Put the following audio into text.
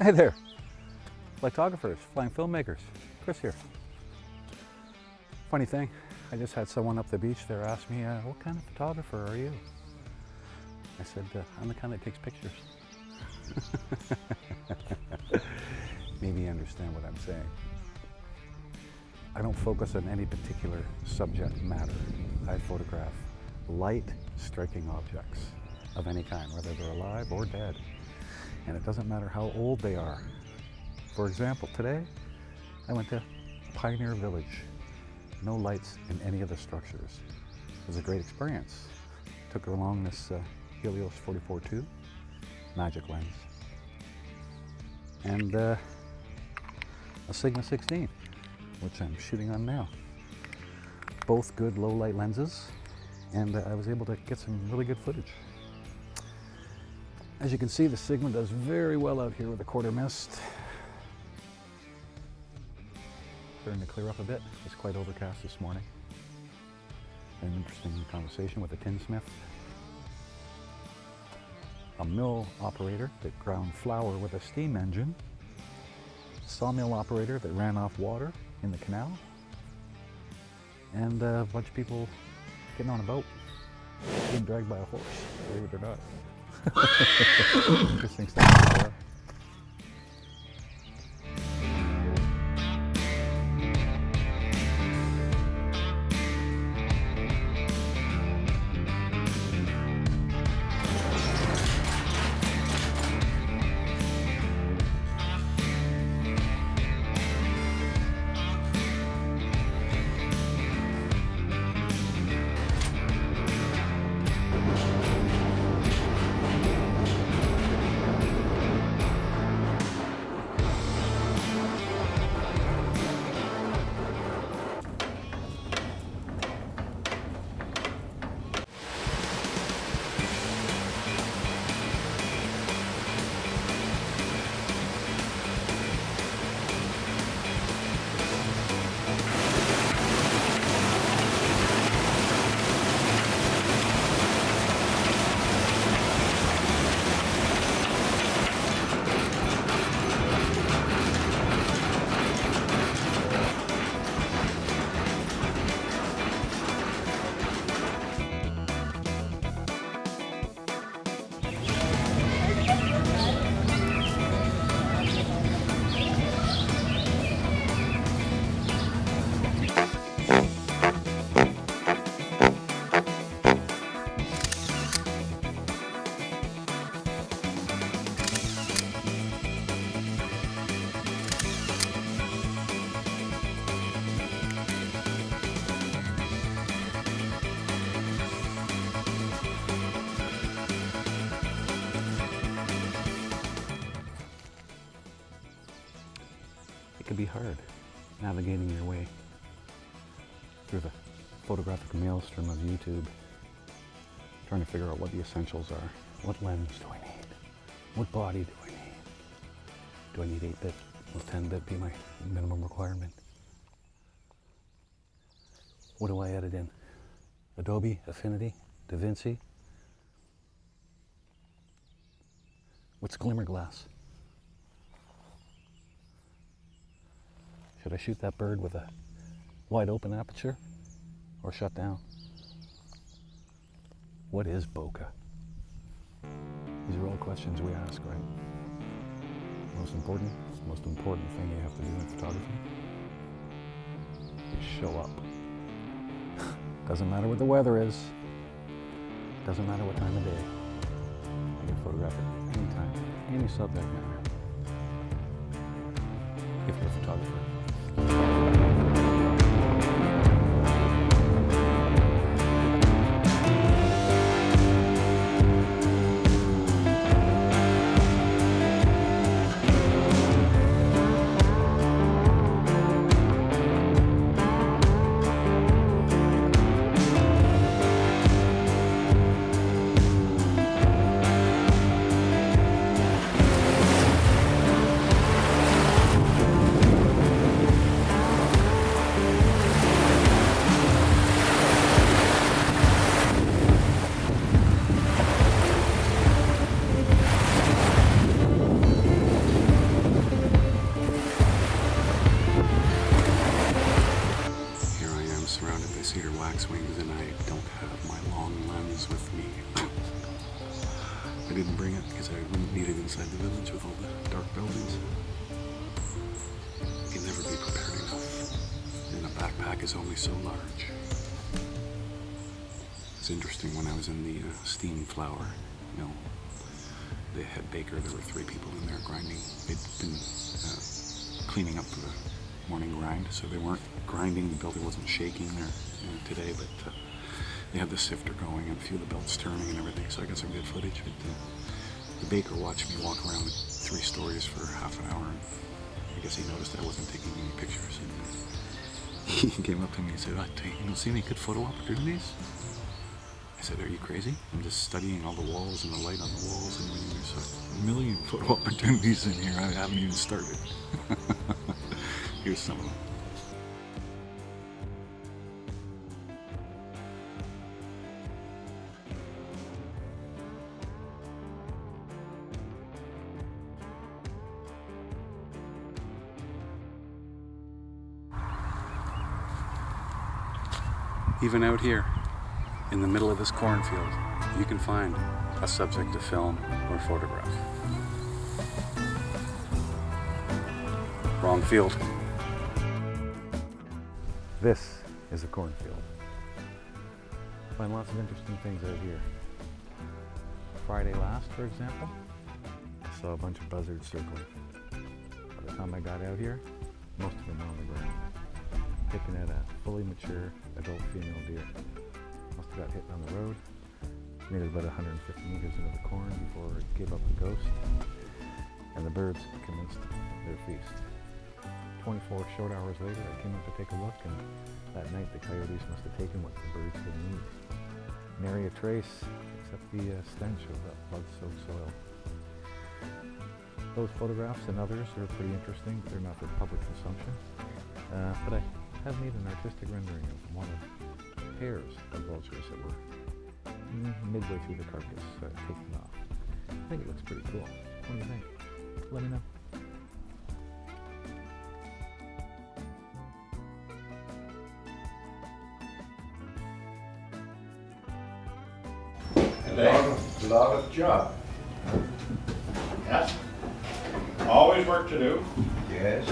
Hey there, photographers, flying filmmakers, Chris here. Funny thing, I just had someone up the beach there ask me, what kind of photographer are you? I said, I'm the kind that takes pictures. Maybe you understand what I'm saying. I don't focus on any particular subject matter. I photograph light, striking objects of any kind, whether they're alive or dead. And it doesn't matter how old they are. For example, today I went to Pioneer Village. No lights in any of the structures. It was a great experience. Took along this Helios 44-2 magic lens and a Sigma 16, which I'm shooting on now. Both good low light lenses, and I was able to get some really good footage. As you can see, the Sigma does very well out here with the quarter mist. Starting to clear up a bit. It's quite overcast this morning. An interesting conversation with a tinsmith. A mill operator that ground flour with a steam engine. Sawmill operator that ran off water in the canal. And a bunch of people getting on a boat, being dragged by a horse, believe it or not. Interesting stuff. It can be hard navigating your way through the photographic maelstrom of YouTube, trying to figure out what the essentials are. What lens do I need? What body do I need? Do I need 8-bit? Will 10-bit be my minimum requirement? What do I edit in? Adobe, Affinity, DaVinci? What's glimmer glass? Should I shoot that bird with a wide open aperture or shut down? What is bokeh? These are all questions we ask, right? Most important thing you have to do in photography is show up. Doesn't matter what the weather is. Doesn't matter what time of day. You can photograph it anytime, any subject matter. If you're a photographer. pack is only so large. It's interesting, when I was in the steam flour mill, the head baker, there were 3 people in there grinding. They'd been cleaning up for the morning grind, so they weren't grinding, the belter wasn't shaking or today, but they had the sifter going and a few of the belts turning and everything, so I got some good footage. But the baker watched me walk around 3 stories for half an hour, and I guess he noticed I wasn't taking any pictures, and he came up to me and said, "You don't see any good photo opportunities?" I said, "Are you crazy? I'm just studying all the walls and the light on the walls, and there's a million photo opportunities in here. I haven't even started." Here's some of them. Even out here, in the middle of this cornfield, you can find a subject to film or photograph. Wrong field. This is a cornfield. Find lots of interesting things out here. Friday last, for example, I saw a bunch of buzzards circling. By the time I got out here, most of them were on the ground, picking at a fully mature adult female deer. Must have got hit on the road. Made it about 150 meters into the corn before it gave up the ghost, and the birds commenced their feast. 24 short hours later, I came up to take a look, and that night the coyotes must have taken what the birds didn't eat. Nary a trace except the stench of that blood-soaked soil. Those photographs and others are pretty interesting, but they're not for public consumption. But I have made an artistic rendering of one of pairs of vultures that were midway through the carcass, taken off. I think it looks pretty cool. What do you think? Let me know. A lot of job. Yes. Always work to do. Yes.